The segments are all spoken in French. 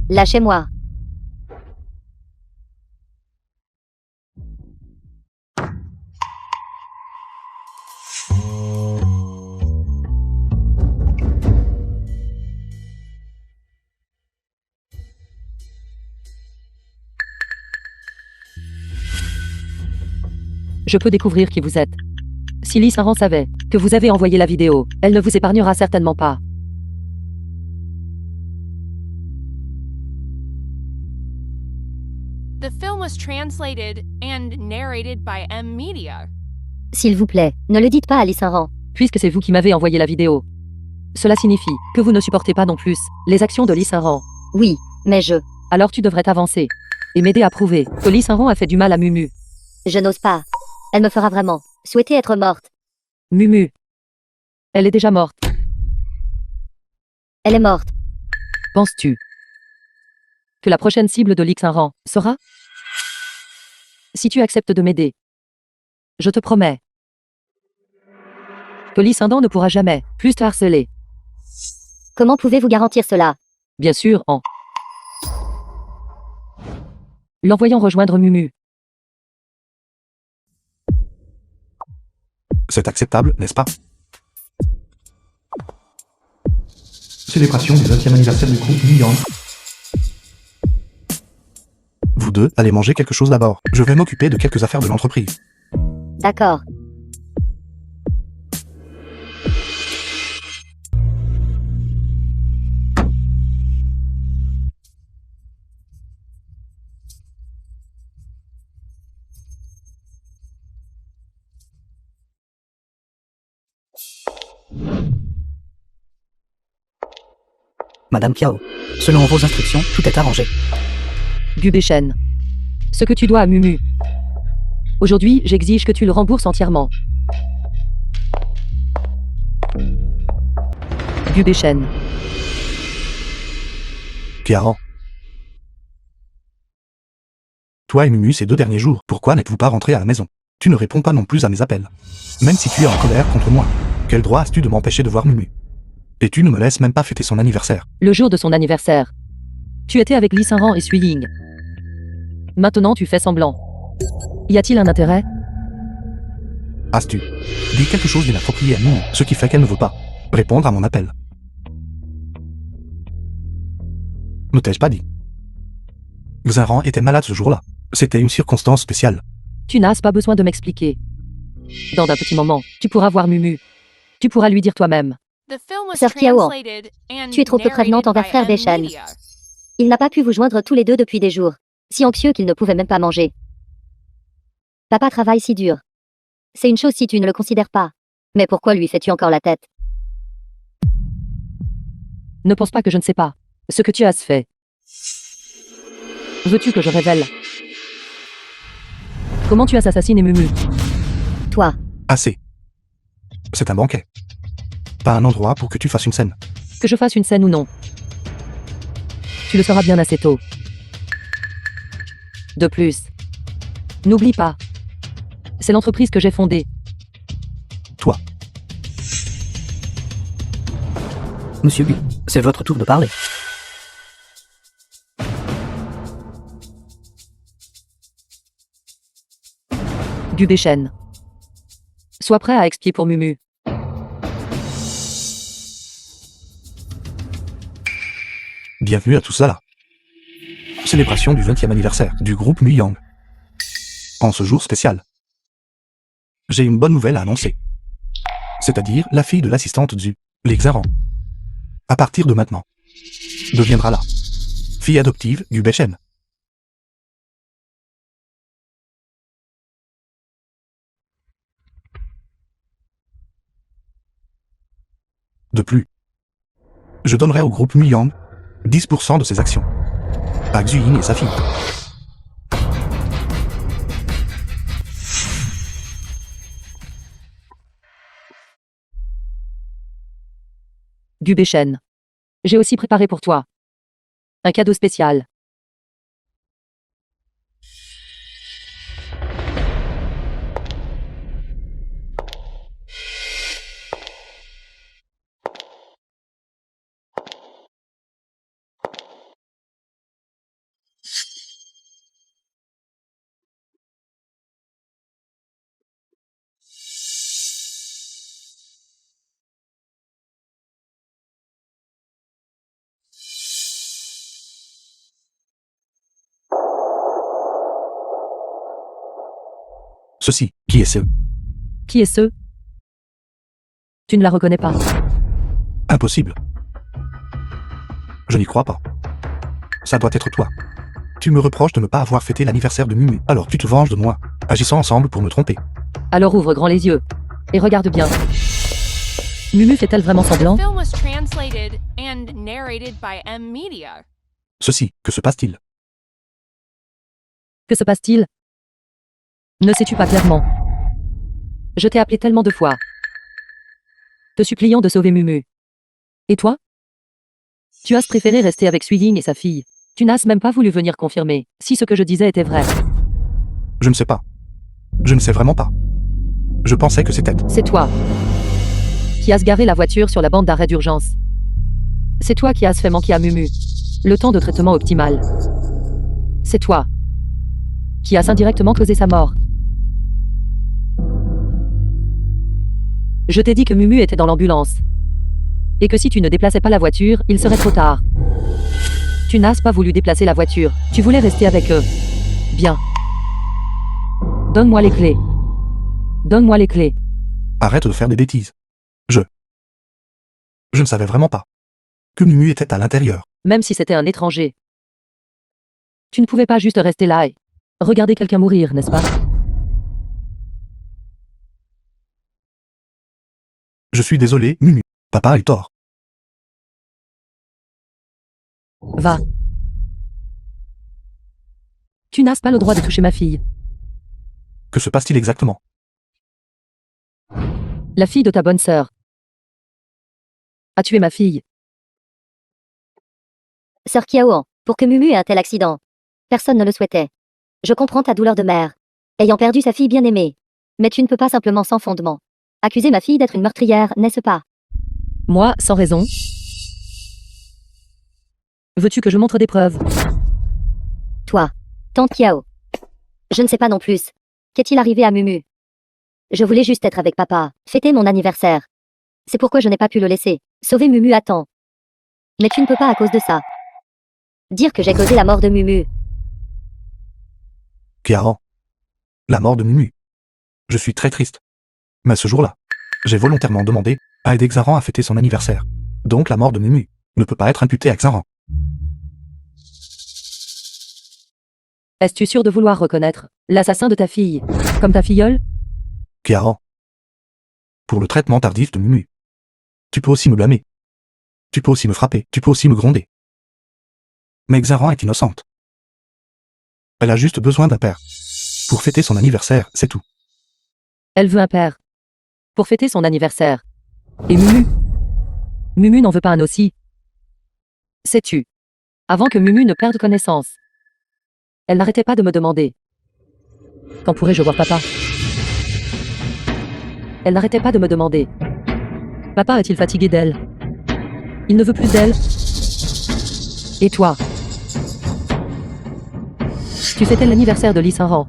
Lâchez-moi. Je peux découvrir qui vous êtes. Si Lee Saint-Rang savait que vous avez envoyé la vidéo, elle ne vous épargnera certainement pas. The film was translated and narrated by M Media. S'il vous plaît, ne le dites pas à Lee Saint-Rang. Puisque c'est vous qui m'avez envoyé la vidéo. Cela signifie que vous ne supportez pas non plus les actions de Lee Saint-Rang. Oui, mais Alors tu devrais t'avancer et m'aider à prouver que Lee Saint-Rang a fait du mal à Mumu. je n'ose pas. Elle me fera vraiment souhaiter être morte. Mumu. Elle est déjà morte. Elle est morte. Penses-tu que la prochaine cible de Lee Saint-Rang sera? Si tu acceptes de m'aider, je te promets que Lee Saint-Rang ne pourra jamais plus te harceler. Comment pouvez-vous garantir cela? Bien sûr, en l'envoyant rejoindre Mumu. C'est acceptable, n'est-ce pas? Célébration du 20e anniversaire du groupe Million. Vous deux, allez manger quelque chose d'abord. Je vais m'occuper de quelques affaires de l'entreprise. D'accord. Madame Kiao, selon vos instructions, tout est arrangé. Gubéchen. Ce que tu dois à Mumu. Aujourd'hui, j'exige que tu le rembourses entièrement. Gubéchen. Kiaran. Toi et Mumu ces 2 derniers jours, pourquoi n'êtes-vous pas rentrés à la maison? Tu ne réponds pas non plus à mes appels. Même si tu es en colère contre moi, quel droit as-tu de m'empêcher de voir Mumu? Et tu ne me laisses même pas fêter son anniversaire. Le jour de son anniversaire. Tu étais avec Lee Saint-Rang et Sui Ying. Maintenant tu fais semblant. Y a-t-il un intérêt? As-tu dit quelque chose d'inapproprié à Mumu, ce qui fait qu'elle ne veut pas répondre à mon appel? Ne t'ai-je pas dit? Xinran était malade ce jour-là. C'était une circonstance spéciale. Tu n'as pas besoin de m'expliquer. Dans un petit moment, tu pourras voir Mumu. Tu pourras lui dire toi-même. The film was Sœur Kiao, translated and tu es trop peu prévenante narrated envers by frère M Deschan. Media. Il n'a pas pu vous joindre tous les deux depuis des jours. Si anxieux qu'il ne pouvait même pas manger. Papa travaille si dur. C'est une chose si tu ne le considères pas. Mais pourquoi lui fais-tu encore la tête? Ne pense pas que je ne sais pas ce que tu as fait. Veux-tu que je révèle comment tu as assassiné Mumu? Toi, Assez. C'est un banquet. Pas un endroit pour que tu fasses une scène. Que je fasse une scène ou non, tu le sauras bien assez tôt. De plus, n'oublie pas, c'est l'entreprise que j'ai fondée. Toi. Monsieur Gu, c'est votre tour de parler. Gubéchen. Sois prêt à expier pour Mumu. Bienvenue à tous là. Célébration du 20e anniversaire du groupe Muyang. En ce jour spécial, j'ai une bonne nouvelle à annoncer. C'est-à-dire la fille de l'assistante du Lexaran. À partir de maintenant, deviendra la fille adoptive du Bechen. De plus, je donnerai au groupe Muyang 10% de ses actions. À Xu Ying et sa fille. Gubéchen. J'ai aussi préparé pour toi un cadeau spécial. Ceci, qui est ce? Qui est ce? Tu ne la reconnais pas. Impossible. Je n'y crois pas. Ça doit être toi. Tu me reproches de ne pas avoir fêté l'anniversaire de Mumu, alors tu te venges de moi, agissant ensemble pour me tromper. Alors ouvre grand les yeux. Et regarde bien. Mumu fait-elle vraiment The semblant? film was translated and narrated by M Media. Ceci, que se passe-t-il? Que se passe-t-il? Ne sais-tu pas clairement? Je t'ai appelé tellement de fois, te suppliant de sauver Mumu. Et toi? Tu as préféré rester avec Swing et sa fille. Tu n'as même pas voulu venir confirmer si ce que je disais était vrai. Je ne sais pas. Je ne sais vraiment pas. Je pensais que c'était... C'est toi qui as garé la voiture sur la bande d'arrêt d'urgence. C'est toi qui as fait manquer à Mumu le temps de traitement optimal. C'est toi qui as indirectement causé sa mort. Je t'ai dit que Mumu était dans l'ambulance. Et que si tu ne déplaçais pas la voiture, il serait trop tard. Tu n'as pas voulu déplacer la voiture. Tu voulais rester avec eux. Bien. Donne-moi les clés. Donne-moi les clés. Arrête de faire des bêtises. Je ne savais vraiment pas que Mumu était à l'intérieur. Même si c'était un étranger. Tu ne pouvais pas juste rester là et regarder quelqu'un mourir, n'est-ce pas? Je suis désolé, Mumu. Papa a eu tort. Va. Tu n'as pas le droit de toucher ma fille. Que se passe-t-il exactement? La fille de ta bonne sœur a tué ma fille. Sœur Kiaoan, pour que Mumu ait un tel accident. Personne ne le souhaitait. Je comprends ta douleur de mère, ayant perdu sa fille bien-aimée. Mais tu ne peux pas simplement sans fondement accuser ma fille d'être une meurtrière, n'est-ce pas? Moi, sans raison. Veux-tu que je montre des preuves? Toi, tante Kiao. Je ne sais pas non plus. Qu'est-il arrivé à Mumu? Je voulais juste être avec papa, fêter mon anniversaire. C'est pourquoi je n'ai pas pu le laisser sauver Mumu à temps. Mais tu ne peux pas à cause de ça dire que j'ai causé la mort de Mumu. Kiaran. La mort de Mumu. Je suis très triste. Mais ce jour-là, j'ai volontairement demandé à aider Xaran à fêter son anniversaire. Donc la mort de Mumu ne peut pas être imputée à Xaran. Es-tu sûr de vouloir reconnaître l'assassin de ta fille comme ta filleule? Kiaran. Pour le traitement tardif de Mumu. Tu peux aussi me blâmer. Tu peux aussi me frapper. Tu peux aussi me gronder. Mais Xaran est innocente. Elle a juste besoin d'un père. Pour fêter son anniversaire, c'est tout. Elle veut un père pour fêter son anniversaire. Et Mumu? Mumu n'en veut pas un aussi. Sais-tu? Avant que Mumu ne perde connaissance, elle n'arrêtait pas de me demander: quand pourrais-je voir papa? Elle n'arrêtait pas de me demander: papa est-il fatigué d'elle? Il ne veut plus d'elle? Et toi? Tu fêtais l'anniversaire de Lee Saint-Ran.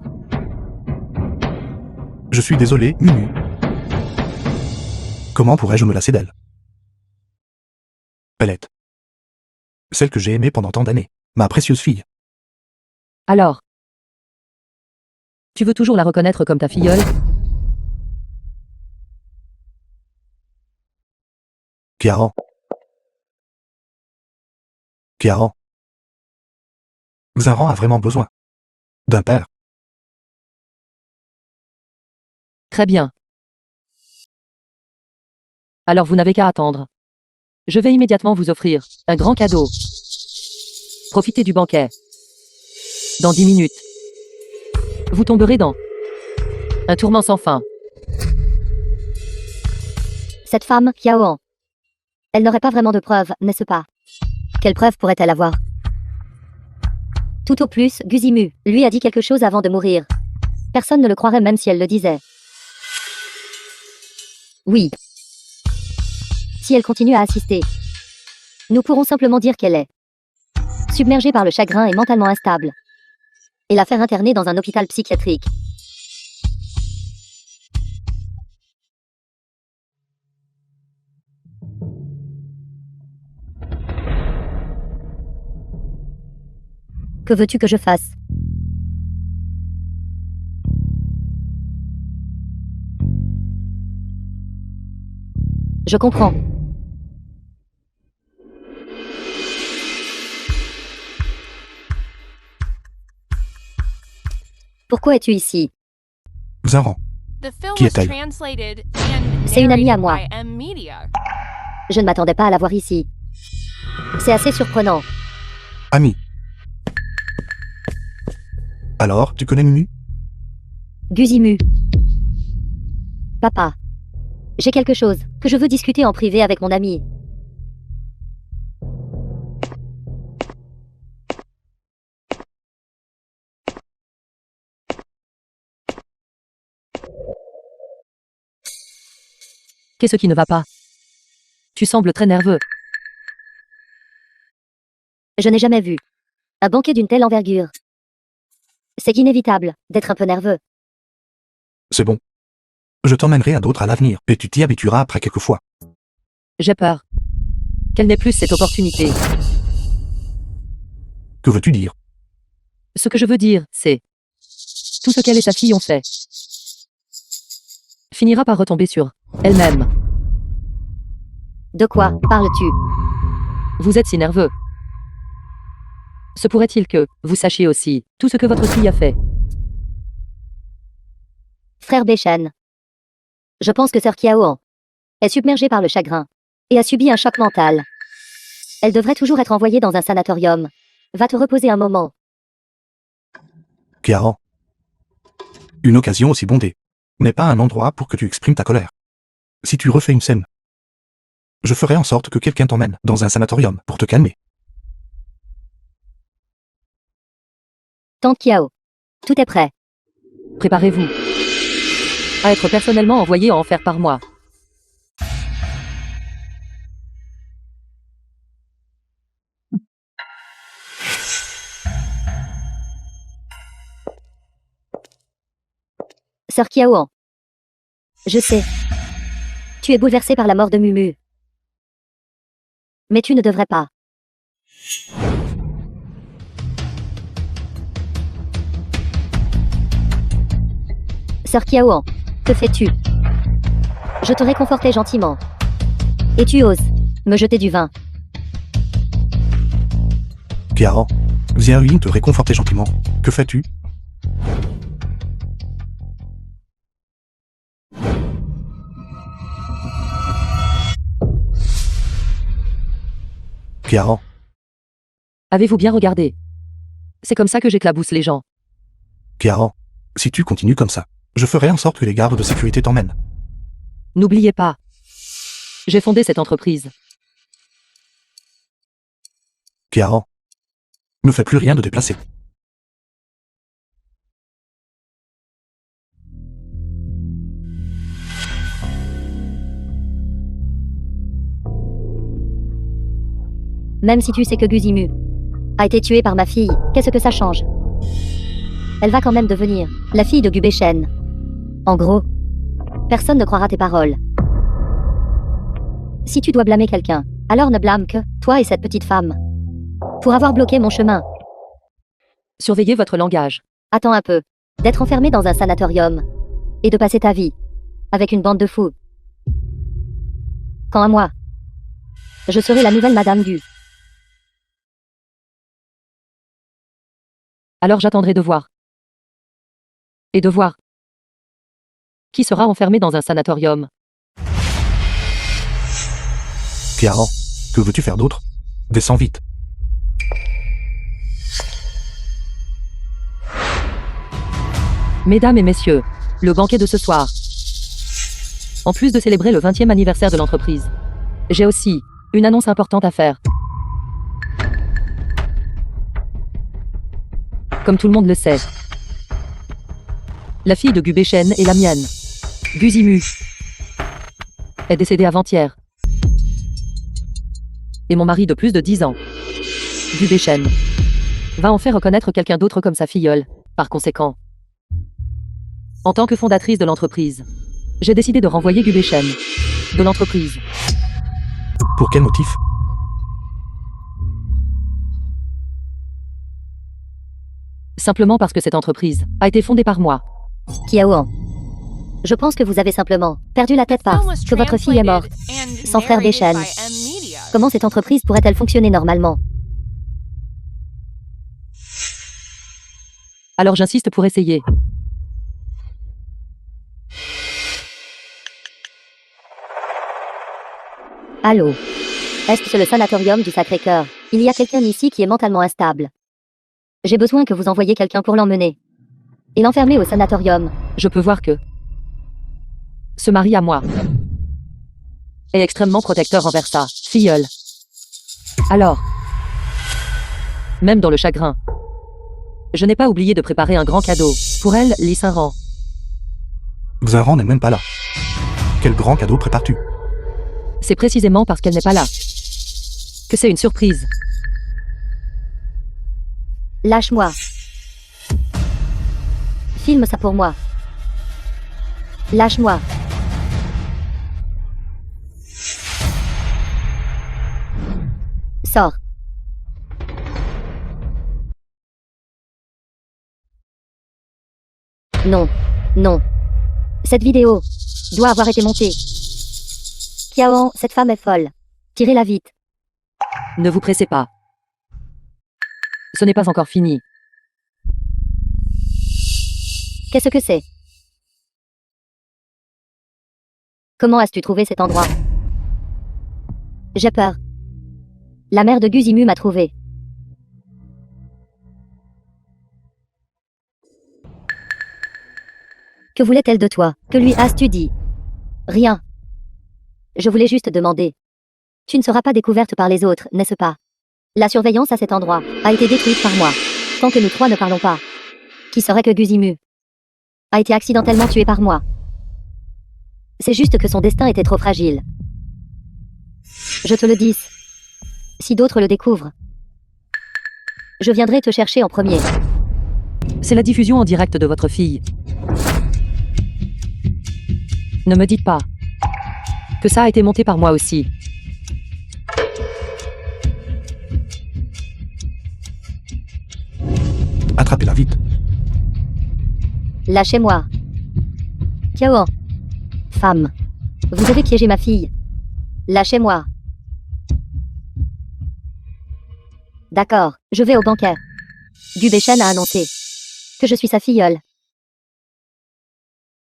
Je suis désolé, Mumu. Comment pourrais-je me lasser d'elle? Elle est celle que j'ai aimée pendant tant d'années, ma précieuse fille. Alors? Tu veux toujours la reconnaître comme ta filleule? Kiaran. Kiaran. Xaran a vraiment besoin d'un père. Très bien. Alors vous n'avez qu'à attendre. Je vais immédiatement vous offrir un grand cadeau. Profitez du banquet. Dans 10 minutes, vous tomberez dans un tourment sans fin. Cette femme, Kiaoan. Elle n'aurait pas vraiment de preuves, n'est-ce pas? Quelle preuve pourrait-elle avoir? Tout au plus, Guzimu, lui a dit quelque chose avant de mourir. Personne ne le croirait même si elle le disait. Oui. Si elle continue à assister, nous pourrons simplement dire qu'elle est submergée par le chagrin et mentalement instable. Et la faire interner dans un hôpital psychiatrique. Que veux-tu que je fasse? Je comprends. Pourquoi es-tu ici? Zaran, The film Qui was est-elle? translated and C'est une amie à narrated moi. by M Media. Je ne m'attendais pas à la voir ici. C'est assez surprenant. ami. Alors, tu connais Mumu? Guzimu. Papa. J'ai quelque chose que je veux discuter en privé avec mon ami. Qu'est-ce qui ne va pas? Tu sembles très nerveux. Je n'ai jamais vu un banquet d'une telle envergure. C'est inévitable d'être un peu nerveux. C'est bon. Je t'emmènerai à d'autres à l'avenir, et tu t'y habitueras après quelques fois. J'ai peur. Quelle n'est plus cette opportunité? Que veux-tu dire? Ce que je veux dire, c'est... Tout ce qu'elle et sa fille ont fait finira par retomber sur elle-même. De quoi parles-tu? Vous êtes si nerveux. Se pourrait-il que vous sachiez aussi tout ce que votre fille a fait? Frère Béchen. Je pense que sœur Kiaoan est submergée par le chagrin et a subi un choc mental. Elle devrait toujours être envoyée dans un sanatorium. Va te reposer un moment. Kiaran. Une occasion aussi bondée n'est pas un endroit pour que tu exprimes ta colère. Si tu refais une scène, je ferai en sorte que quelqu'un t'emmène dans un sanatorium pour te calmer. Tante Kiao. Tout est prêt. Préparez-vous à être personnellement envoyé en enfer par moi. Sœur Kiaoan. Je sais. Tu es bouleversée par la mort de Mumu. Mais tu ne devrais pas. Sœur Kiaoan, que fais-tu? Je te réconfortais gentiment. Et tu oses me jeter du vin. Kiaran, viens Yin te réconforter gentiment. Que fais-tu? Kiaran, Avez-vous bien regardé? C'est comme ça que j'éclabousse les gens. Kiaran, si tu continues comme ça, je ferai en sorte que les gardes de sécurité t'emmènent. N'oubliez pas. J'ai fondé cette entreprise. Kiaran, ne fais plus rien de déplacé. Même si tu sais que Guzimu a été tuée par ma fille, qu'est-ce que ça change? Elle va quand même devenir la fille de Gubéchen. En gros, personne ne croira tes paroles. Si tu dois blâmer quelqu'un, alors ne blâme que toi et cette petite femme. Pour avoir bloqué mon chemin. Surveillez votre langage. Attends un peu. D'être enfermé dans un sanatorium. Et de passer ta vie. Avec une bande de fous. Quand à moi. Je serai la nouvelle Madame Gu. Alors j'attendrai de voir. Et de voir. Qui sera enfermé dans un sanatorium? Kiaran, que veux-tu faire d'autre? Descends vite. Mesdames et messieurs, le banquet de ce soir. En plus de célébrer le 20e anniversaire de l'entreprise, j'ai aussi une annonce importante à faire. Comme tout le monde le sait, la fille de Gubéchen est la mienne. Guzimu est décédée avant-hier. Et mon mari de plus de 10 ans, Gubéchen, va en faire reconnaître quelqu'un d'autre comme sa filleule. Par conséquent, en tant que fondatrice de l'entreprise, j'ai décidé de renvoyer Gubéchen de l'entreprise. Pour quel motif? Simplement parce que cette entreprise a été fondée par moi. Kiaoan. Je pense que vous avez simplement perdu la tête parce Film was que votre fille est morte. translated and Sans frère narrated Deschênes. by M Media. Comment cette entreprise pourrait-elle fonctionner normalement? Alors j'insiste pour essayer. Allô? Est-ce le sanatorium du Sacré-Cœur? Il y a quelqu'un ici qui est mentalement instable. J'ai besoin que vous envoyiez quelqu'un pour l'emmener. Et l'enfermer au sanatorium. Je peux voir que ce mari à moi est extrêmement protecteur envers sa filleule. Alors, même dans le chagrin, je n'ai pas oublié de préparer un grand cadeau pour elle, Lee Saint-Rang. Xinran n'est même pas là. Quel grand cadeau prépares-tu? C'est précisément parce qu'elle n'est pas là que c'est une surprise. Lâche-moi. Filme ça pour moi. Lâche-moi. Sors. Non. Non. Cette vidéo doit avoir été montée. Kiaon, cette femme est folle. Tirez-la vite. Ne vous pressez pas. Ce n'est pas encore fini. Qu'est-ce que c'est? Comment as-tu trouvé cet endroit? J'ai peur. La mère de Guzimu m'a trouvé. Que voulait-elle de toi? Que lui as-tu dit? Rien. Je voulais juste demander. Tu ne seras pas découverte par les autres, n'est-ce pas? La surveillance à cet endroit a été détruite par moi. Tant que nous trois ne parlons pas. Qui serait que Guzimu a été accidentellement tué par moi. C'est juste que son destin était trop fragile. Je te le dis. Si d'autres le découvrent, je viendrai te chercher en premier. C'est la diffusion en direct de votre fille. Ne me dites pas que ça a été monté par moi aussi. Attrapez-la vite. Lâchez-moi. Kiao. Femme. Vous avez piégé ma fille. Lâchez-moi. D'accord, je vais au banquet. Gubeshen a annoncé que je suis sa filleule.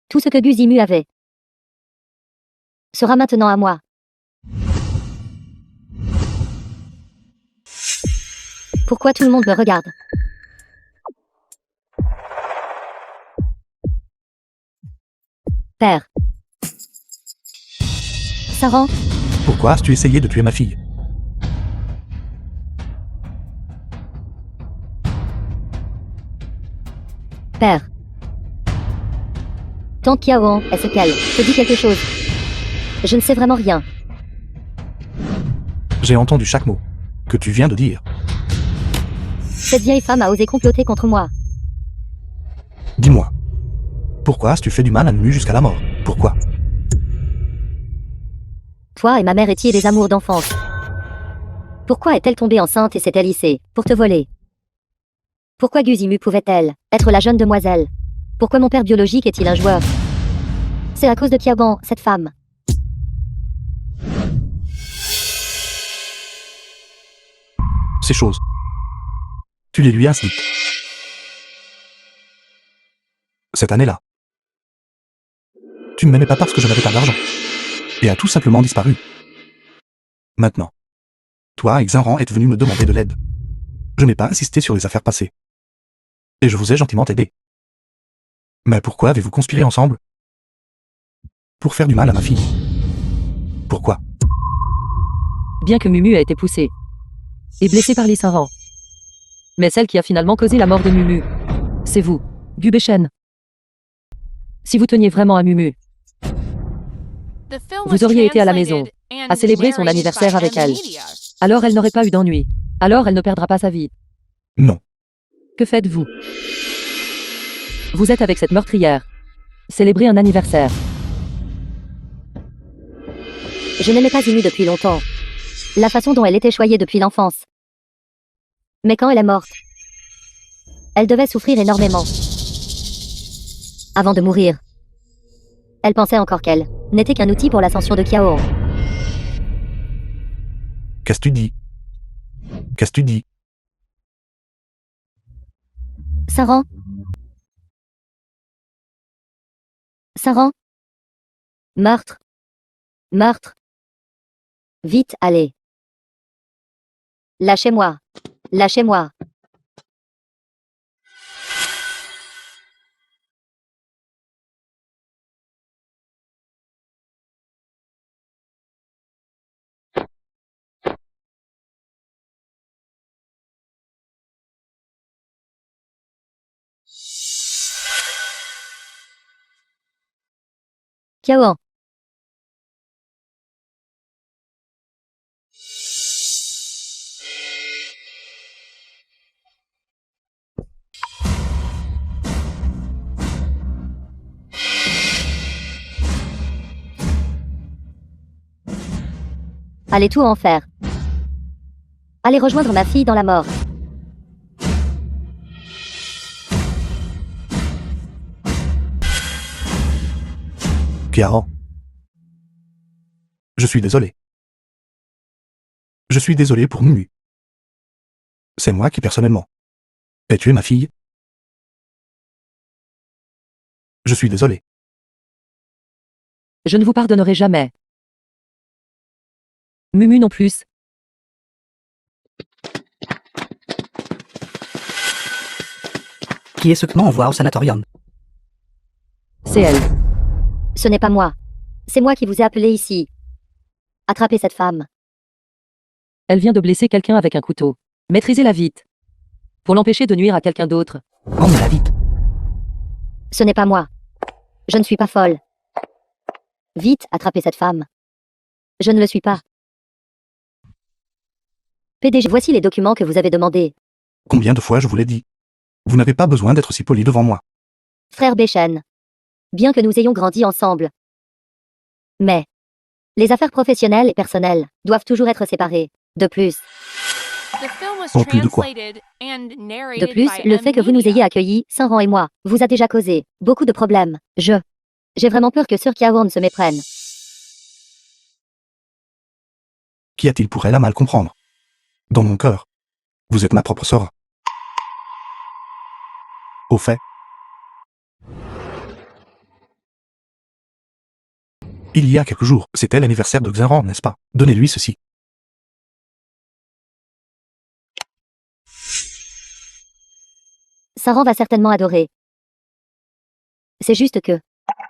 Tout ce que Guzimu avait sera maintenant à moi. Pourquoi tout le monde me regarde? Père. Saran, Pourquoi as-tu essayé de tuer ma fille? père. Tante Kiaon, est-ce qu'elle te dit quelque chose? Je ne sais vraiment rien. J'ai entendu chaque mot que tu viens de dire. Cette vieille femme a osé comploter contre moi. Dis-moi. Pourquoi as-tu fait du mal à Nmu jusqu'à la mort? Pourquoi? Toi et ma mère étiez des amours d'enfance. Pourquoi est-elle tombée enceinte et s'est-elle lissée pour te voler? Pourquoi Guzimu pouvait-elle être la jeune demoiselle? Pourquoi mon père biologique est-il un joueur? C'est à cause de Kiaban, cette femme. Ces choses. Tu les lui as dites. Cette année-là. Tu ne m'aimais pas parce que je n'avais pas d'argent. Et a tout simplement disparu. Maintenant. Toi et Xinran êtes venus me demander de l'aide. Je n'ai pas insisté sur les affaires passées. Et je vous ai gentiment aidé. Mais pourquoi avez-vous conspiré ensemble? Pour faire du mal à ma fille. Pourquoi? Bien que Mumu a été poussée et blessée par les Saint-Rang. Mais celle qui a finalement causé la mort de Mumu, c'est vous, Gubeshen. Si vous teniez vraiment à Mumu, The film Vous was auriez été à la maison, translated and à célébrer son narrated anniversaire by avec M elle. Media. alors elle n'aurait pas eu d'ennui. Alors elle ne perdra pas sa vie. Non. Que faites-vous? Vous êtes avec cette meurtrière. Célébrez un anniversaire. Je n'aimais pas Inu depuis longtemps. La façon dont elle était choyée depuis l'enfance. Mais quand elle est morte, elle devait souffrir énormément. Avant de mourir, Elle pensait encore qu'elle n'était qu'un outil pour l'ascension de Kiao. Qu'est-ce que tu dis? Qu'est-ce que tu dis? Saran? Saran? Meurtre? Meurtre? Vite, allez. Lâchez-moi. Lâchez-moi. Kiao. Allez tout en faire. Allez rejoindre ma fille dans la mort. Kiao. Je suis désolé. Je suis désolé pour Mumu. C'est moi qui personnellement ai tué ma fille. Je suis désolé. Je ne vous pardonnerai jamais. Mumu non plus. Qui est ce que l'on envoie au sanatorium? C'est elle. Ce n'est pas moi. C'est moi qui vous ai appelé ici. Attrapez cette femme. Elle vient de blesser quelqu'un avec un couteau. Maîtrisez-la vite. Pour l'empêcher de nuire à quelqu'un d'autre. Emmenez-la vite. Ce n'est pas moi. Je ne suis pas folle. Vite, attrapez cette femme. Je ne le suis pas. PDG, voici les documents que vous avez demandés. Combien de fois je vous l'ai dit? Vous n'avez pas besoin d'être si poli devant moi. Frère Béchen. Bien que nous ayons grandi ensemble. Mais les affaires professionnelles et personnelles doivent toujours être séparées. De plus, The film was En plus de quoi? translated and de narrated plus, by le fait que vous nous ayez Amelia. accueillis, Saint-Rang et moi, vous a déjà causé beaucoup de problèmes. J'ai vraiment peur que Sir Kiao ne se méprenne. Qu'y a-t-il pour elle à mal comprendre? Dans mon cœur, vous êtes ma propre sœur. Au fait, il y a quelques jours, c'était l'anniversaire de Xaran, n'est-ce pas? Donnez-lui ceci. Saran va certainement adorer. C'est juste que,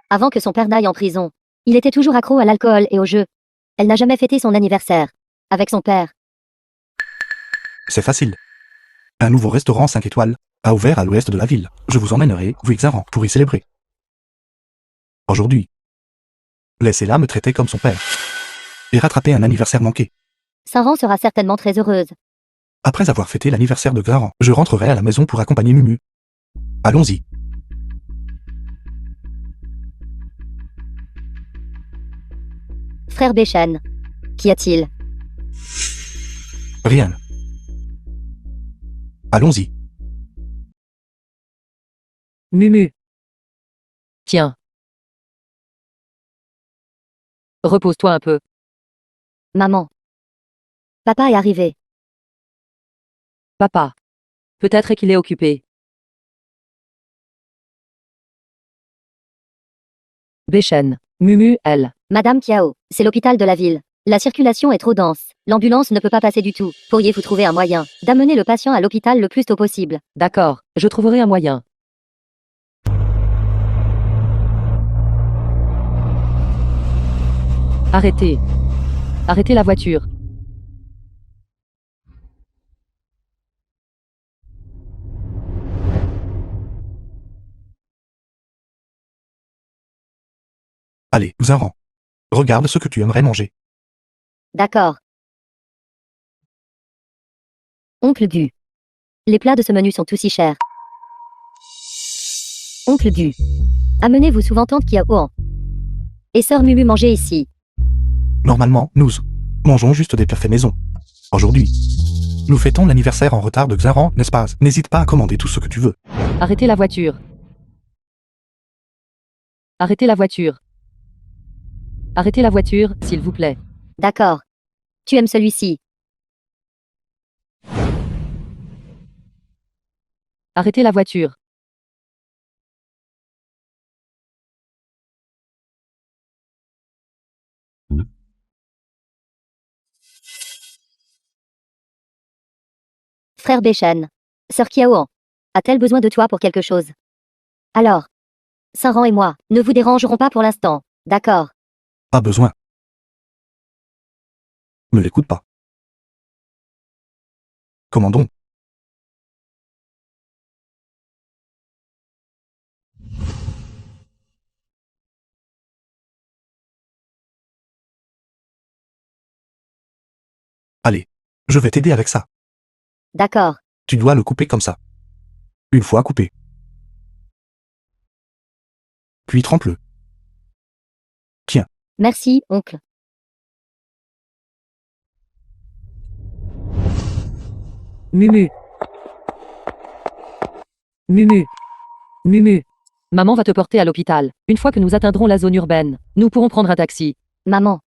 avant que son père n'aille en prison, il était toujours accro à l'alcool et aux jeux. Elle n'a jamais fêté son anniversaire avec son père. C'est facile. Un nouveau restaurant 5 étoiles a ouvert à l'ouest de la ville. Je vous emmènerai, vous et Xaran, pour y célébrer. Aujourd'hui, laissez-la me traiter comme son père. Et rattraper un anniversaire manqué. Saran sera certainement très heureuse. Après avoir fêté l'anniversaire de Xaran, je rentrerai à la maison pour accompagner Mumu. Allons-y. Frère Béchen. Qu'y a-t-il? Rien. Allons-y. Mumu. Tiens. Repose-toi un peu. Maman. Papa est arrivé. Papa. Peut-être qu'il est occupé. Béchen. Mumu, elle. Madame Kiao, c'est l'hôpital de la ville. La circulation est trop dense. L'ambulance ne peut pas passer du tout. Pourriez-vous trouver un moyen d'amener le patient à l'hôpital le plus tôt possible? D'accord, je trouverai un moyen. Arrêtez. Arrêtez la voiture. Allez, Xaran. Regarde ce que tu aimerais manger. D'accord. Oncle Du. Les plats de ce menu sont tous si chers. Oncle Du. Amenez-vous souvent tante Kiao. Et sœur Mumu manger ici. Normalement, nous mangeons juste des parfaits maison. Aujourd'hui, nous fêtons l'anniversaire en retard de Xaran, n'est-ce pas? N'hésite pas à commander tout ce que tu veux. Arrêtez la voiture. Arrêtez la voiture. Arrêtez la voiture, s'il vous plaît. D'accord. Tu aimes celui-ci. Arrêtez la voiture. Frère Béchen. Sœur Kiaoan. A-t-elle besoin de toi pour quelque chose? Alors. Saint-Ran et moi, ne vous dérangerons pas pour l'instant. D'accord. Pas besoin. Ne l'écoute pas. Comment donc? Allez, je vais t'aider avec ça. D'accord. Tu dois le couper comme ça. Une fois coupé. Puis trempe-le. Merci, oncle. Mumu. Mumu. Mumu. Maman va te porter à l'hôpital. Une fois que nous atteindrons la zone urbaine, nous pourrons prendre un taxi. Maman.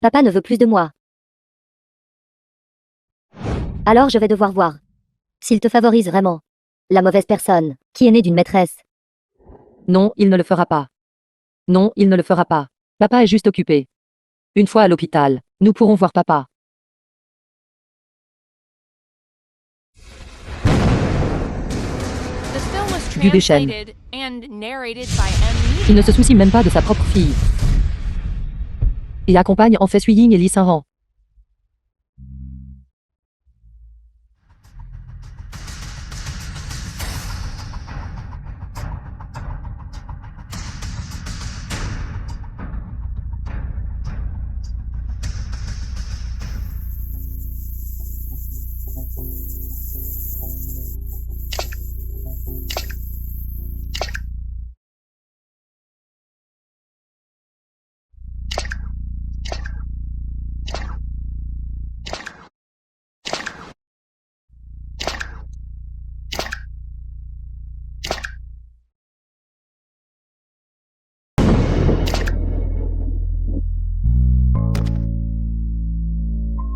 Papa ne veut plus de moi. Alors je vais devoir voir. S'il te favorise vraiment. La mauvaise personne, qui est née d'une maîtresse. Non, il ne le fera pas. Non, il ne le fera pas. Papa est juste occupé. Une fois à l'hôpital, nous pourrons voir papa. The film was Du Deschênes. translated and narrated by M. Il ne se soucie même pas de sa propre fille. Et accompagne en fait Suying et Lee Saint-Ran.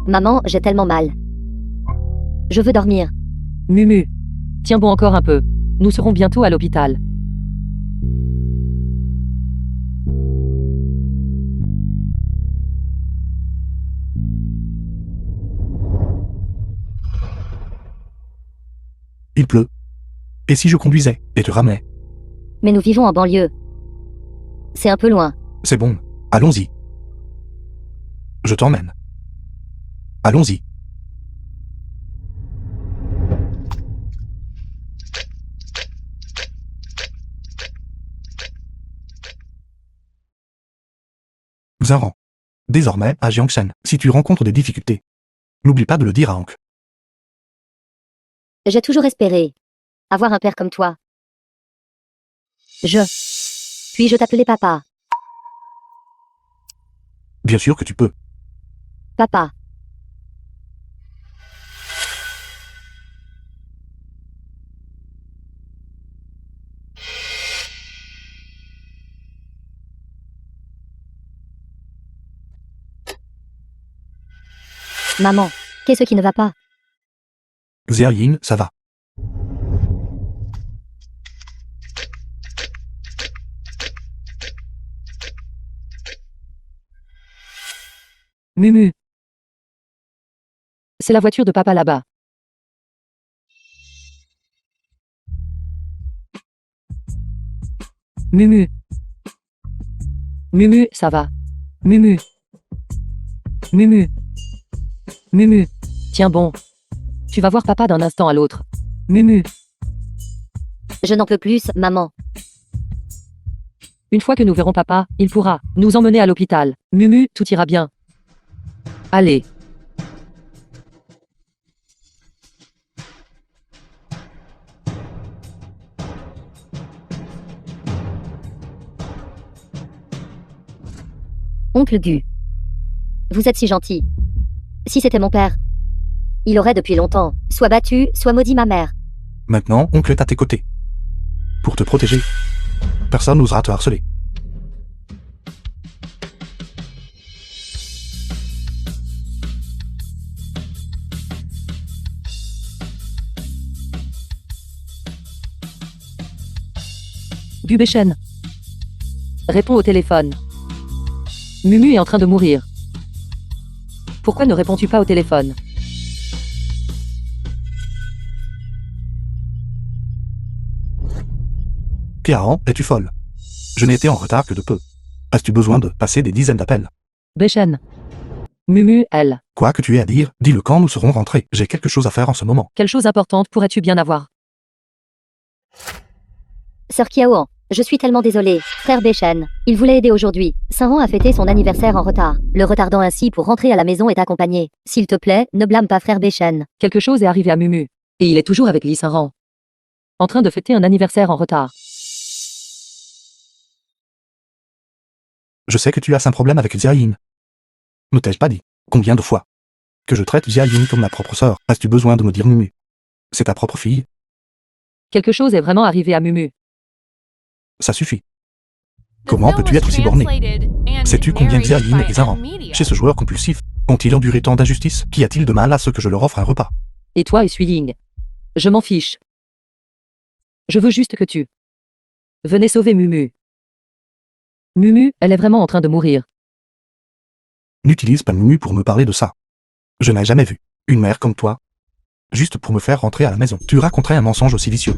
Maman, j'ai tellement mal. Je veux dormir. Mumu. Tiens bon encore un peu. Nous serons bientôt à l'hôpital. Il pleut. Et si je conduisais et te ramenais? Mais nous vivons en banlieue. C'est un peu loin. C'est bon. Allons-y. Je t'emmène. Allons-y. Zaran. Désormais, à Jiangshen, si tu rencontres des difficultés, n'oublie pas de le dire à Hank. J'ai toujours espéré avoir un père comme toi. Puis-je t'appeler papa? Bien sûr que tu peux. Papa. Maman, qu'est-ce qui ne va pas? Zeryin, ça va. Mumu. C'est la voiture de papa là-bas. Mumu. Mumu, ça va. Mumu. Mumu. Mumu. Tiens bon. Tu vas voir papa d'un instant à l'autre. Mumu. Je n'en peux plus, maman. Une fois que nous verrons papa, il pourra nous emmener à l'hôpital. Mumu, tout ira bien. Allez. Oncle Gu. Vous êtes si gentil. Si c'était mon père, il aurait depuis longtemps soit battu, soit maudit ma mère. Maintenant, oncle est à tes côtés. Pour te protéger. Personne n'osera te harceler. Gubéchen. Réponds au téléphone. Mumu est en train de mourir. Pourquoi ne réponds-tu pas au téléphone? Kiaran, es-tu folle? Je n'ai été en retard que de peu. As-tu besoin de passer des dizaines d'appels? Béchen. Mumu, elle. Quoi que tu aies à dire, dis-le quand nous serons rentrés. J'ai quelque chose à faire en ce moment. Quelle chose importante pourrais-tu bien avoir? Sœur Kiaoan, je suis tellement désolée. Frère Béchen, il voulait aider aujourd'hui. Saint-Ran a fêté son anniversaire en retard, le retardant ainsi pour rentrer à la maison et t'accompagner. S'il te plaît, ne blâme pas frère Béchen. Quelque chose est arrivé à Mumu. Et il est toujours avec Li Saint-Ran. En train de fêter un anniversaire en retard. Je sais que tu as un problème avec Xiaoyin. Ne t'ai-je pas dit, combien de fois, que je traite Xiaoyin comme ma propre sœur? As-tu besoin de me dire Mumu? C'est ta propre fille? Quelque chose est vraiment arrivé à Mumu. Ça suffit. The Comment film peux-tu was être si borné? translated and Sais-tu combien narrated Xiaoyin by et Xaran, Media. chez ce joueur compulsif, ont-ils enduré tant d'injustice? Qu'y a-t-il de mal à ce que je leur offre un repas? Et toi et Suiling. Je m'en fiche. Je veux juste que tu... Venez sauver Mumu. Mumu, elle est vraiment en train de mourir. N'utilise pas Mumu pour me parler de ça. Je n'ai jamais vu une mère comme toi, juste pour me faire rentrer à la maison. Tu raconterais un mensonge aussi vicieux.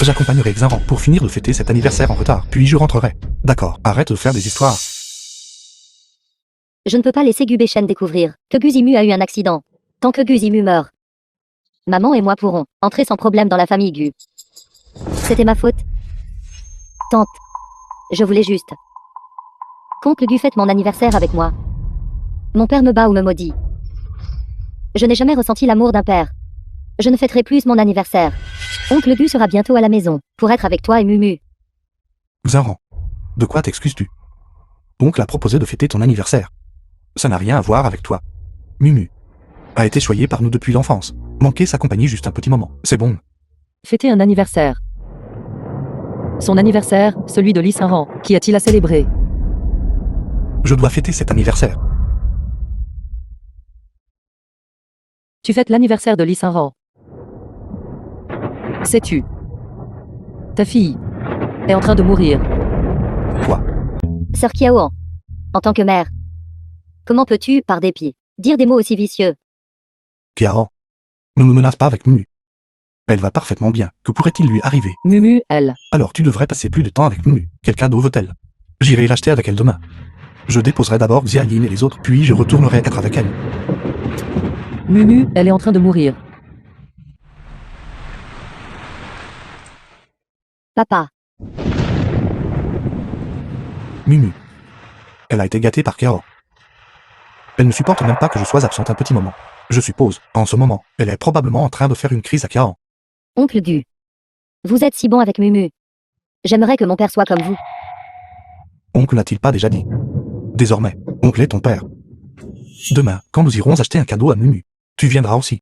J'accompagnerai Xaran pour finir de fêter cet anniversaire en retard, puis je rentrerai. D'accord, arrête de faire des histoires. Je ne peux pas laisser Gubéchen découvrir que Guzimu a eu un accident. Tant que Guzimu meurt, maman et moi pourrons entrer sans problème dans la famille Gu. C'était ma faute. Tante, je voulais juste qu'oncle Gu fête mon anniversaire avec moi. Mon père me bat ou me maudit. Je n'ai jamais ressenti l'amour d'un père. Je ne fêterai plus mon anniversaire. Oncle Gu sera bientôt à la maison pour être avec toi et Mumu. Xaran, de quoi t'excuses-tu? Oncle a proposé de fêter ton anniversaire. Ça n'a rien à voir avec toi. Mumu a été choyé par nous depuis l'enfance. Manquer sa compagnie juste un petit moment. C'est bon. Fêter un anniversaire. Son anniversaire, celui de Li Saint-Ran. Qui a-t-il à célébrer? Je dois fêter cet anniversaire. Tu fêtes l'anniversaire de Li Saint-Ran. Sais-tu? Ta fille est en train de mourir. Quoi? Sœur Kiaoan, en tant que mère, comment peux-tu, par dépit, dire des mots aussi vicieux? Kiaran, ne me menace pas avec Mumu. Elle va parfaitement bien. Que pourrait-il lui arriver? Mumu, elle. Alors tu devrais passer plus de temps avec Mumu. Quel cadeau veut-elle? J'irai l'acheter avec elle demain. Je déposerai d'abord Xiaoyin et les autres, puis je retournerai être avec elle. Mumu, elle est en train de mourir. Papa, Mumu. Elle a été gâtée par Kiaran. Elle ne supporte même pas que je sois absente un petit moment. Je suppose, en ce moment, elle est probablement en train de faire une crise à Kiaran. oncle Gu. Vous êtes si bon avec Mumu. J'aimerais que mon père soit comme vous. Oncle n'a-t-il pas déjà dit? Désormais, oncle est ton père. Demain, quand nous irons acheter un cadeau à Mumu, tu viendras aussi.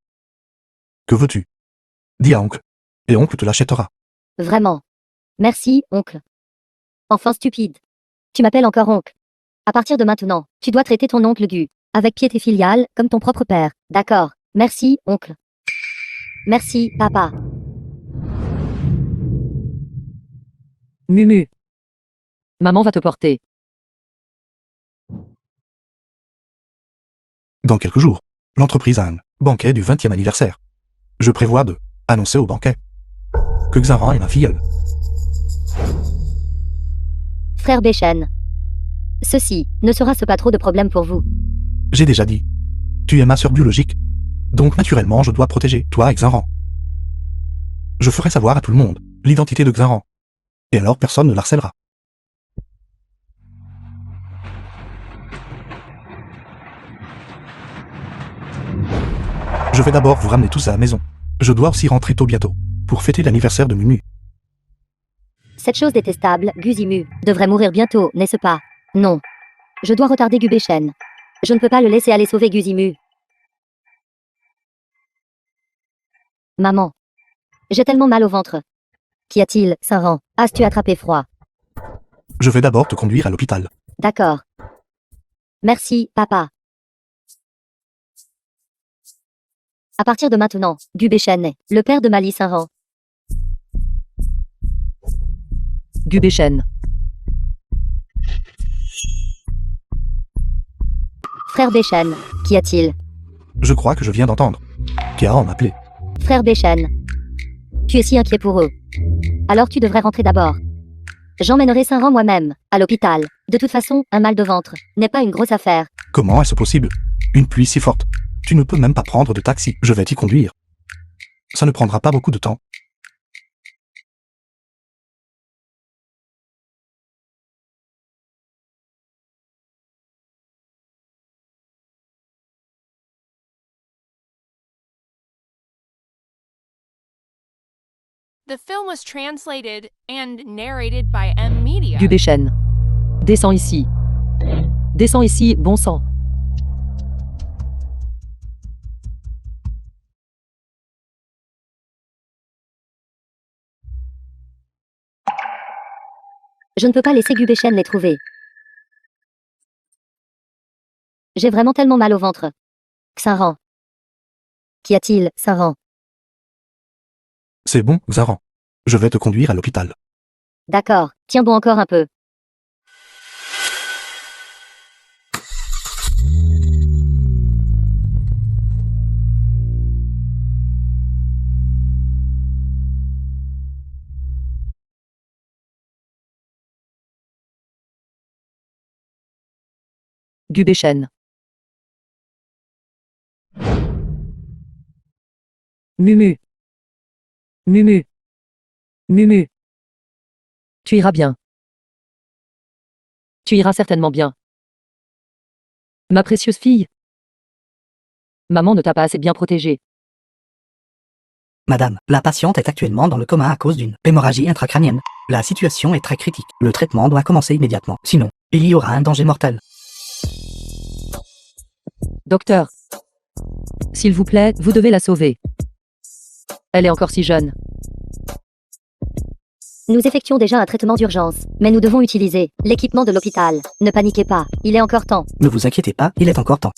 Que veux-tu? Dis à oncle. Et oncle te l'achètera. Vraiment. Merci, oncle. Enfin stupide. Tu m'appelles encore oncle. À partir de maintenant, tu dois traiter ton oncle Gu avec piété filiale, comme ton propre père. D'accord. Merci, oncle. Merci, papa. Mumu. Maman va te porter. Dans quelques jours, l'entreprise a un banquet du 20e anniversaire. Je prévois de annoncer au banquet que Xaran est ma filleule. Frère Béchen. Ceci ne sera-ce pas trop de problème pour vous? J'ai déjà dit. Tu es ma sœur biologique. Donc naturellement, je dois protéger toi et Xaran. Je ferai savoir à tout le monde l'identité de Xaran. Et alors personne ne l'harcèlera. Je vais d'abord vous ramener tous à la maison. Je dois aussi rentrer tôt bientôt, pour fêter l'anniversaire de Mumu. Cette chose détestable, Guzimu, devrait mourir bientôt, n'est-ce pas? Non. Je dois retarder Gubéchen. Je ne peux pas le laisser aller sauver Guzimu. Maman. J'ai tellement mal au ventre. Qu'y a-t-il, Saint-Ran? As-tu attrapé froid? Je vais d'abord te conduire à l'hôpital. D'accord. Merci, papa. À partir de maintenant, Gubéchen est le père de Mali Saint-Ran. Gubéchen. Frère Béchen, qu'y a-t-il? Je crois que je viens d'entendre. Kiao m'appelait. Frère Béchen. Tu es si inquiet pour eux. Alors tu devrais rentrer d'abord. J'emmènerai Saint-Rang moi-même, à l'hôpital. De toute façon, un mal de ventre n'est pas une grosse affaire. Comment est-ce possible? Une pluie si forte. Tu ne peux même pas prendre de taxi. Je vais t'y conduire. Ça ne prendra pas beaucoup de temps. The film was translated and narrated by M Media. Gubéchen. Descends ici. Descends ici, bon sang. Je ne peux pas laisser Gubéchen les trouver. J'ai vraiment tellement mal au ventre. Saint-Rang. Qu'y a-t-il, Saint-Rang? C'est bon, Xaran. Je vais te conduire à l'hôpital. D'accord, tiens bon encore un peu. Gubéchen. Mumu. Mumu. Mumu. Tu iras bien. Tu iras certainement bien. Ma précieuse fille. Maman ne t'a pas assez bien protégée. Madame, la patiente est actuellement dans le coma à cause d'une hémorragie intracrânienne. La situation est très critique. Le traitement doit commencer immédiatement. Sinon, il y aura un danger mortel. Docteur. S'il vous plaît, vous devez la sauver. Elle est encore si jeune. Nous effectuons déjà un traitement d'urgence, mais nous devons utiliser l'équipement de l'hôpital. Ne paniquez pas, il est encore temps. Ne vous inquiétez pas, il est encore temps.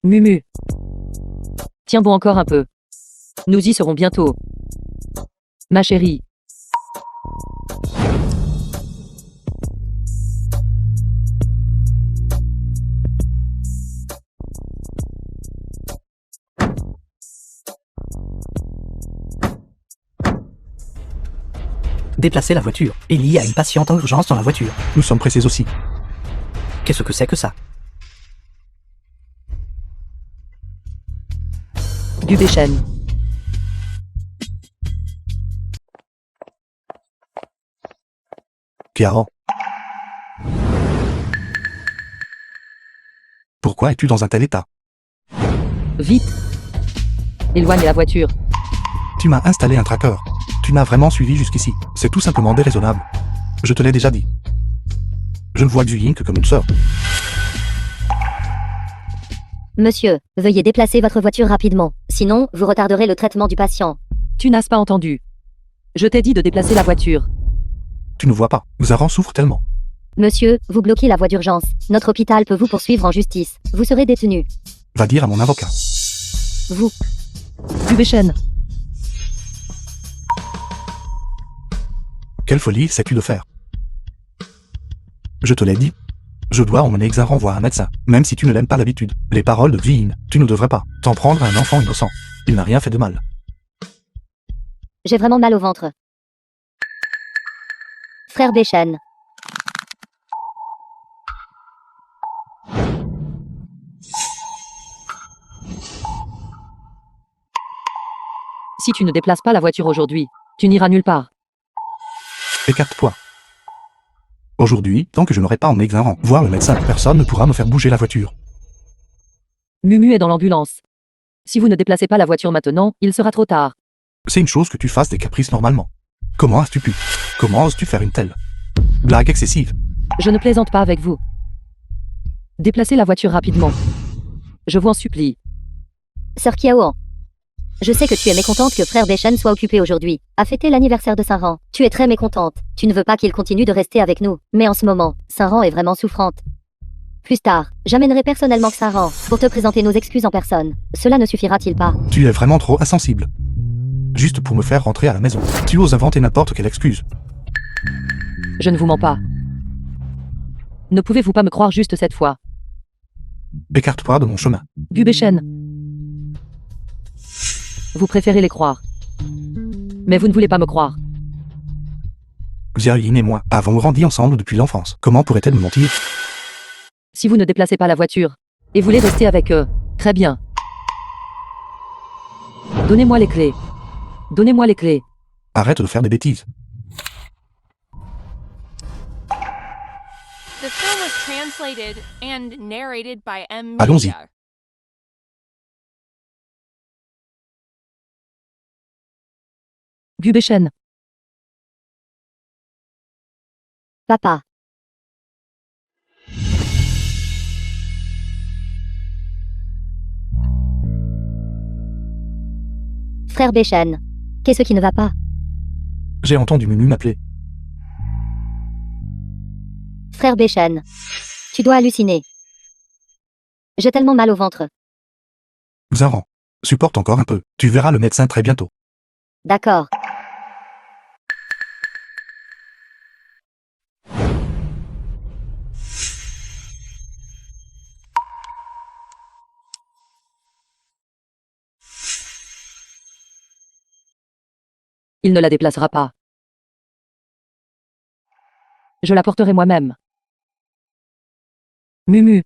Mumu. Tiens bon encore un peu. Nous y serons bientôt. Ma chérie. Déplacez la voiture. Il y a une patiente en urgence dans la voiture. Nous sommes pressés aussi. Qu'est-ce que c'est que ça? Gubéchen. Kiao. Pourquoi es-tu dans un tel état? Vite. Éloigne la voiture. Tu m'as installé un tracker. Tu m'as vraiment suivi jusqu'ici. C'est tout simplement déraisonnable. Je te l'ai déjà dit. Je ne vois Xuying que comme une sœur. Monsieur, veuillez déplacer votre voiture rapidement. Sinon, vous retarderez le traitement du patient. Tu n'as pas entendu. Je t'ai dit de déplacer la voiture. Tu ne vois pas. Xaran souffre tellement. Monsieur, vous bloquez la voie d'urgence. Notre hôpital peut vous poursuivre en justice. Vous serez détenu. Va dire à mon avocat. Vous. Gubéchen. Quelle folie sais-tu de faire? Je te l'ai dit. Je dois emmener Xaran voir un médecin, même si tu ne l'aimes pas d'habitude. Les paroles de Xuying, tu ne devrais pas t'en prendre à un enfant innocent. Il n'a rien fait de mal. J'ai vraiment mal au ventre. Frère Béchen. Si tu ne déplaces pas la voiture aujourd'hui, tu n'iras nulle part. Écarte-toi. Aujourd'hui, tant que je n'aurai pas emmené Xaran voir le médecin, personne ne pourra me faire bouger la voiture. Mumu est dans l'ambulance. Si vous ne déplacez pas la voiture maintenant, il sera trop tard. C'est une chose que tu fasses des caprices normalement. Comment as-tu pu? Comment oses-tu faire une telle blague excessive? Je ne plaisante pas avec vous. Déplacez la voiture rapidement. Je vous en supplie. Sœur Kiao. Je sais que tu es mécontente que frère Béchen soit occupé aujourd'hui, à fêter l'anniversaire de Saint-Rang. Tu es très mécontente. Tu ne veux pas qu'il continue de rester avec nous. Mais en ce moment, Saint-Rang est vraiment souffrante. Plus tard, j'amènerai personnellement Saint-Rang pour te présenter nos excuses en personne. Cela ne suffira-t-il pas? Tu es vraiment trop insensible. juste pour me faire rentrer à la maison. Tu oses inventer n'importe quelle excuse. Je ne vous mens pas. Ne pouvez-vous pas me croire juste cette fois? Écarte-toi de mon chemin. Gubéchen. Vous préférez les croire. Mais vous ne voulez pas me croire. Xiaoyin et moi avons grandi ensemble depuis l'enfance. Comment pourrait-elle me mentir? Si vous ne déplacez pas la voiture, et voulez rester avec eux, très bien. Donnez-moi les clés. Donnez-moi les clés. Arrête de faire des bêtises. The film was translated and narrated by M. Allons-y. Media. Gubéchen. Papa. Frère Béchen. Qu'est-ce qui ne va pas? J'ai entendu Mumu m'appeler. Frère Béchen. Tu dois halluciner. J'ai tellement mal au ventre. Zaran. Supporte encore un peu. Tu verras le médecin très bientôt. D'accord. Il ne la déplacera pas. Je la porterai moi-même. Mumu.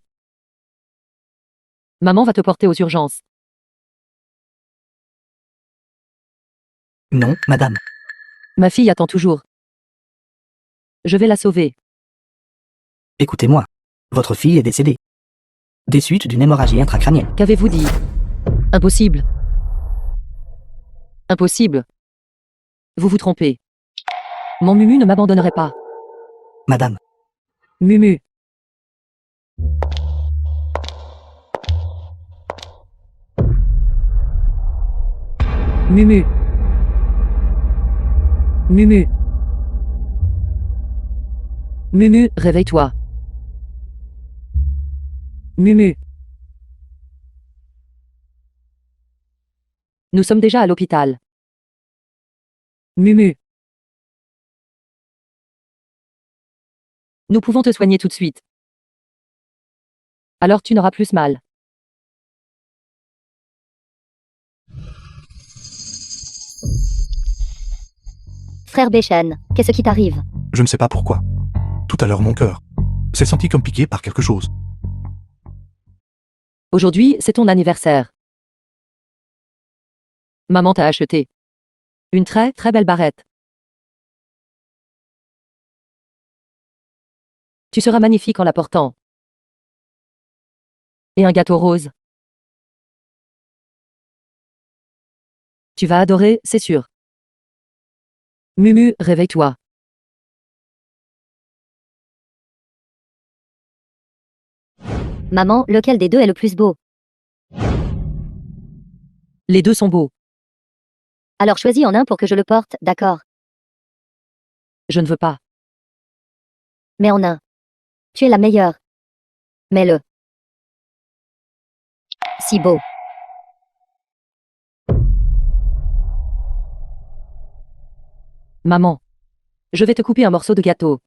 Maman va te porter aux urgences. Non, madame. Ma fille attend toujours. Je vais la sauver. Écoutez-moi. Votre fille est décédée. Des suites d'une hémorragie intracrânienne. Qu'avez-vous dit? Impossible. Impossible. Vous vous trompez. Mon Mumu ne m'abandonnerait pas. Madame. Mumu. Mumu. Mumu. Mumu, réveille-toi. Mumu. Nous sommes déjà à l'hôpital. Mumu. Nous pouvons te soigner tout de suite. Alors tu n'auras plus mal. Frère Béchen, qu'est-ce qui t'arrive? Je ne sais pas pourquoi. Tout à l'heure, mon cœur s'est senti comme piqué par quelque chose. Aujourd'hui, c'est ton anniversaire. Maman t'a acheté une très très belle barrette. Tu seras magnifique en la portant. Et un gâteau rose. Tu vas adorer, c'est sûr. Mumu, réveille-toi. Maman, lequel des deux est le plus beau? Les deux sont beaux. Alors choisis en un pour que je le porte, d'accord? Je ne veux pas. Mais en un. Tu es la meilleure. Mets-le. Si beau. Maman. Je vais te couper un morceau de gâteau.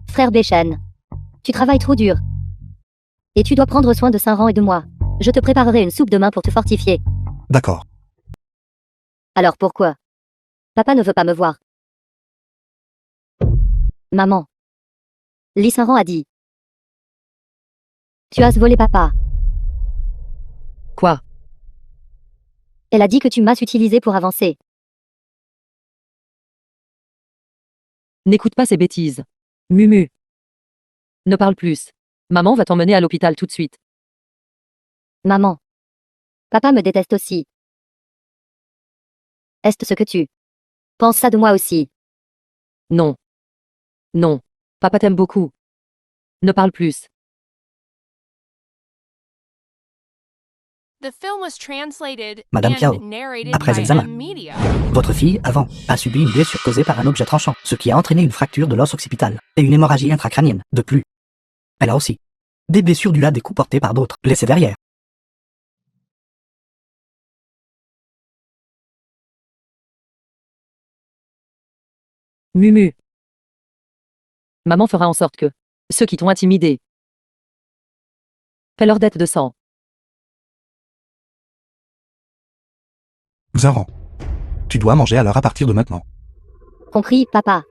Frère Béchen. Tu travailles trop dur. Et tu dois prendre soin de Saint-Ran et de moi. Je te préparerai une soupe demain pour te fortifier. D'accord. Alors pourquoi? Papa ne veut pas me voir. Maman. Li Saint-Ran a dit. Tu as volé papa. Quoi? Elle a dit que tu m'as utilisé pour avancer. N'écoute pas ces bêtises. Mumu. Ne parle plus. Maman va t'emmener à l'hôpital tout de suite. Maman. Papa me déteste aussi. Est-ce ce que tu penses ça de moi aussi? Non. Non. Papa t'aime beaucoup. Ne parle plus. The film was translated Madame Kiao, and narrated après by examen. M Media. Votre fille, avant, a subi une blessure causée par un objet tranchant, ce qui a entraîné une fracture de l'os occipital et une hémorragie intracrânienne. De plus, elle a aussi des blessures dues à des coups portés par d'autres, blessés derrière. Mumu. Maman fera en sorte que ceux qui t'ont intimidé paient leur dette de sang. Xaran. Tu dois manger à l'heure à partir de maintenant. Compris, papa.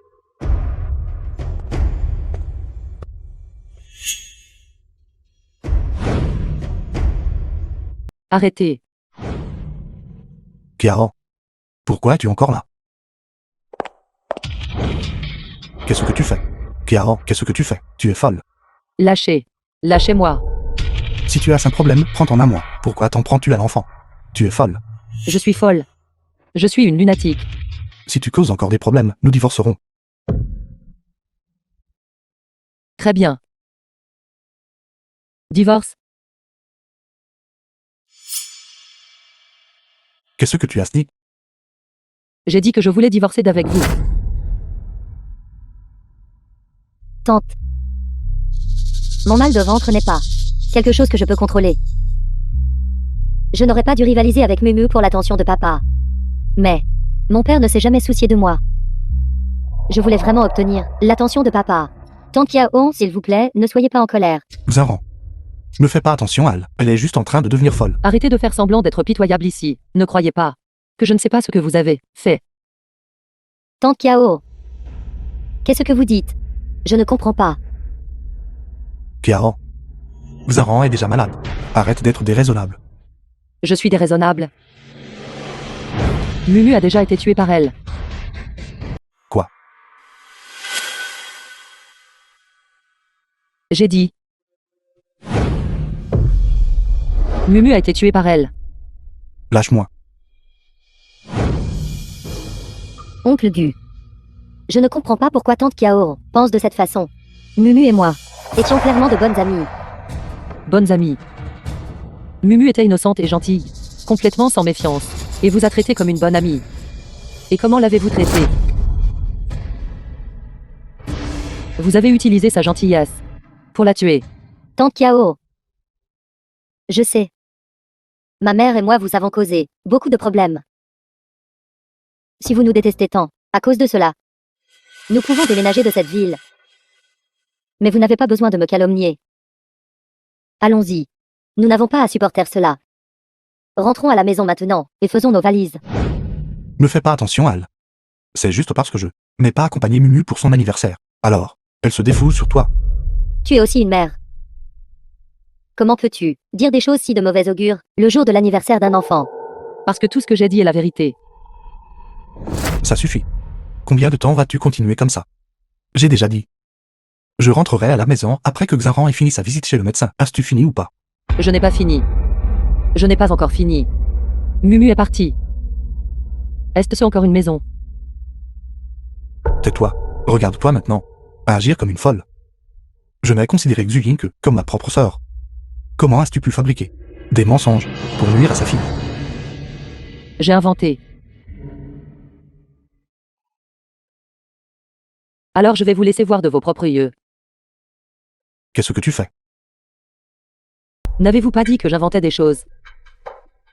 Arrêtez. Kiaran. Pourquoi es-tu encore là? Qu'est-ce que tu fais? Kiaran, qu'est-ce que tu fais? Tu es folle. Lâchez. Lâchez-moi. Si tu as un problème, prends-t'en à moi. Pourquoi t'en prends-tu à l'enfant? Tu es folle. Je suis folle. Je suis une lunatique. Si tu causes encore des problèmes, nous divorcerons. Très bien. Divorce. Qu'est-ce que tu as dit? J'ai dit que je voulais divorcer d'avec vous. Tante. Mon mal de ventre n'est pas quelque chose que je peux contrôler. Je n'aurais pas dû rivaliser avec Mumu pour l'attention de papa. Mais mon père ne s'est jamais soucié de moi. Je voulais vraiment obtenir l'attention de papa. Tante Kiao, s'il vous plaît, ne soyez pas en colère. Xaran. Ne fais pas attention, Al. Elle est juste en train de devenir folle. Arrêtez de faire semblant d'être pitoyable ici. Ne croyez pas que je ne sais pas ce que vous avez fait. Tante Kiao. Qu'est-ce que vous dites? Je ne comprends pas. Kiaran. Xaran est déjà malade. Arrête d'être déraisonnable. Je suis déraisonnable. Mumu a déjà été tué par elle. Quoi? J'ai dit. Mumu a été tué par elle. Lâche-moi. Oncle Gu. Je ne comprends pas pourquoi Tante Kiao pense de cette façon. Mumu et moi étions clairement de bonnes amies. Bonnes amies. Mumu était innocente et gentille, complètement sans méfiance, et vous a traité comme une bonne amie. Et comment l'avez-vous traitée? Vous avez utilisé sa gentillesse pour la tuer. Tante Kiao. Je sais. Ma mère et moi vous avons causé beaucoup de problèmes. Si vous nous détestez tant, à cause de cela, nous pouvons déménager de cette ville. Mais vous n'avez pas besoin de me calomnier. Allons-y. Nous n'avons pas à supporter cela. Rentrons à la maison maintenant, et faisons nos valises. Ne fais pas attention, Al. C'est juste parce que je n'ai pas accompagné Mumu pour son anniversaire. Alors, elle se défoule sur toi. Tu es aussi une mère. Comment peux-tu dire des choses si de mauvais augure, le jour de l'anniversaire d'un enfant? Parce que tout ce que j'ai dit est la vérité. Ça suffit. Combien de temps vas-tu continuer comme ça? J'ai déjà dit. Je rentrerai à la maison après que Xaran ait fini sa visite chez le médecin. As-tu fini ou pas? Je n'ai pas fini. Je n'ai pas encore fini. Mumu est parti. Est-ce encore une maison? Tais-toi. Regarde-toi maintenant. À agir comme une folle. Je n'ai considéré Xuying que comme ma propre sœur. Comment as-tu pu fabriquer des mensonges pour nuire à sa fille? J'ai inventé. Alors je vais vous laisser voir de vos propres yeux. Qu'est-ce que tu fais? N'avez-vous pas dit que j'inventais des choses?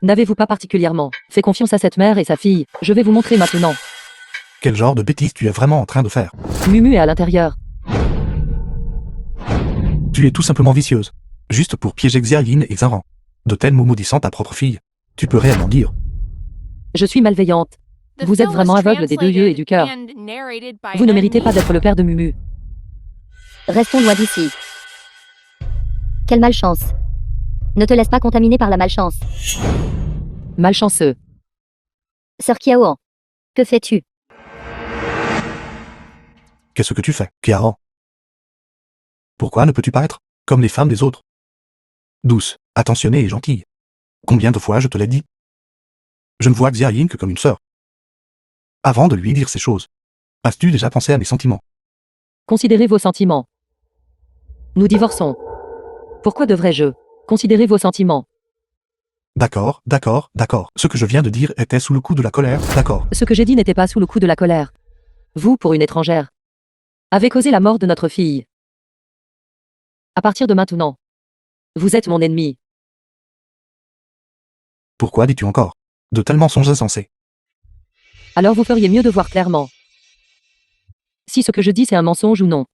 N'avez-vous pas particulièrement fait confiance à cette mère et sa fille? Je vais vous montrer maintenant. Quel genre de bêtises tu es vraiment en train de faire? Mumu est à l'intérieur. Tu es tout simplement vicieuse. Juste pour piéger Xiaoyin et Xaran. De tels mots maudissant ta propre fille. Tu peux réellement dire. Je suis malveillante. The Vous êtes film vraiment was aveugle des deux yeux et du cœur. translated and narrated by Vous ne M méritez pas Media. d'être le père de Mumu. Restons loin d'ici. Quelle malchance. Ne te laisse pas contaminer par la malchance. Malchanceux. Sœur Kiao. Que fais-tu? Qu'est-ce que tu fais, Kiaran? Pourquoi ne peux-tu pas être comme les femmes des autres? Douce, attentionnée et gentille. Combien de fois je te l'ai dit? Je ne vois Xiaoyin que comme une sœur. Avant de lui dire ces choses, as-tu déjà pensé à mes sentiments? Considérez vos sentiments. Nous divorçons. Pourquoi devrais-je considérer vos sentiments? D'accord, d'accord, d'accord. Ce que je viens de dire était sous le coup de la colère, d'accord. Ce que j'ai dit n'était pas sous le coup de la colère. Vous, pour une étrangère, avez causé la mort de notre fille. À partir de maintenant, vous êtes mon ennemi. Pourquoi dis-tu encore de tels mensonges insensés? Alors vous feriez mieux de voir clairement si ce que je dis c'est un mensonge ou non.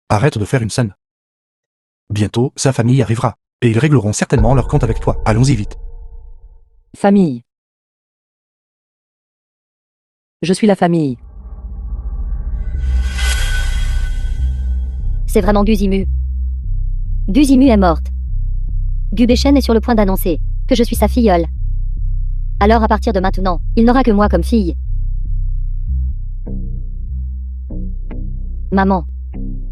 Arrête de faire une scène. Bientôt, sa famille arrivera, et ils régleront certainement leur compte avec toi. Allons-y vite. Famille. Je suis la famille. C'est vraiment Guzimu. Guzimu est morte. Gubeshen est sur le point d'annoncer que je suis sa filleule. Alors à partir de maintenant, il n'aura que moi comme fille. Maman.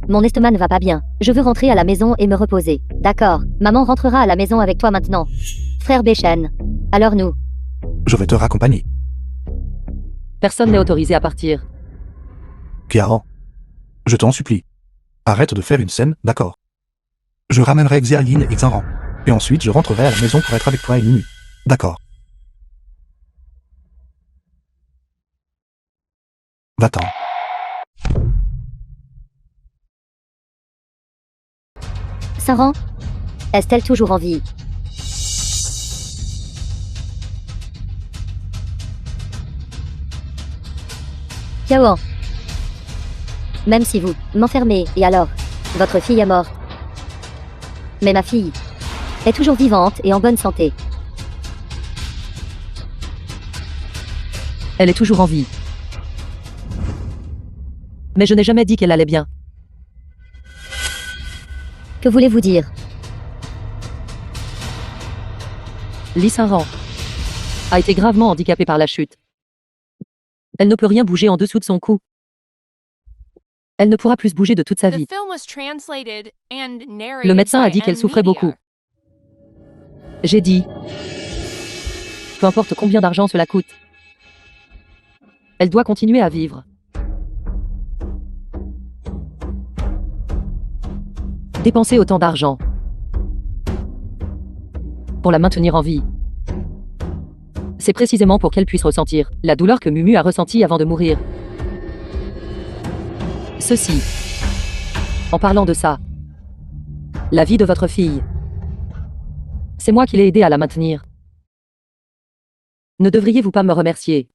Mon estomac ne va pas bien. Je veux rentrer à la maison et me reposer. D'accord. Maman rentrera à la maison avec toi maintenant. Frère Beshen. Alors nous. Je vais te raccompagner. Personne n'est autorisé à partir. Kiaran. Je t'en supplie. Arrête de faire une scène, d'accord. Je ramènerai Xiaoyin et Xanran. Et ensuite je rentrerai à la maison pour être avec toi et Mimi. D'accord. Va-t'en. Saran. Est-elle toujours en vie? Kiawan. Même si vous m'enfermez, et alors, votre fille est morte. Mais ma fille est toujours vivante et en bonne santé. Elle est toujours en vie. Mais je n'ai jamais dit qu'elle allait bien. Que voulez-vous dire? Li Saran a été gravement handicapée par la chute. Elle ne peut rien bouger en dessous de son cou. Elle ne pourra plus bouger de toute sa The vie. film was translated and narrated Le médecin a by dit qu'elle M souffrait Media. beaucoup. J'ai dit, peu importe combien d'argent cela coûte, elle doit continuer à vivre. Dépenser autant d'argent pour la maintenir en vie. C'est précisément pour qu'elle puisse ressentir la douleur que Mumu a ressentie avant de mourir. Ceci, en parlant de ça, la vie de votre fille, c'est moi qui l'ai aidé à la maintenir. Ne devriez-vous pas me remercier?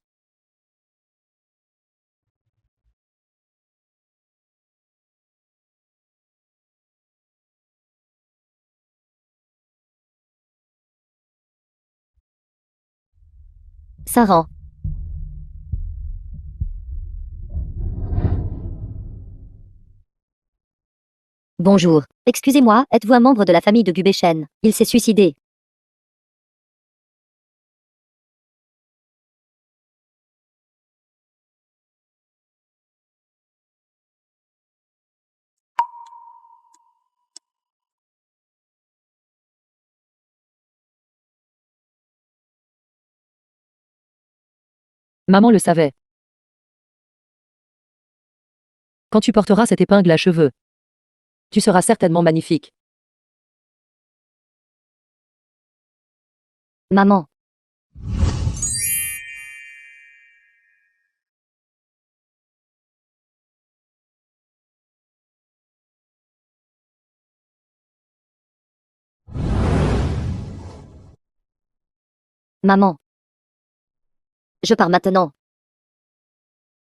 Saran. Bonjour. Excusez-moi, êtes-vous un membre de la famille de Gubeshen? Il s'est suicidé. Maman le savait. Quand tu porteras cette épingle à cheveux, tu seras certainement magnifique. Maman. Maman. Je pars maintenant.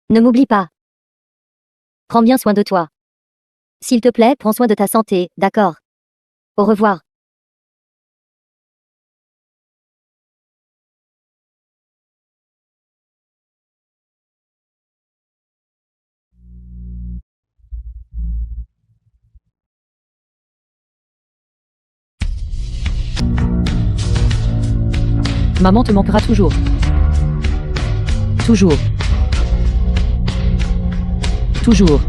Ne m'oublie pas. Prends bien soin de toi. S'il te plaît, prends soin de ta santé, d'accord? Au revoir. Maman te manquera toujours. Toujours. Toujours.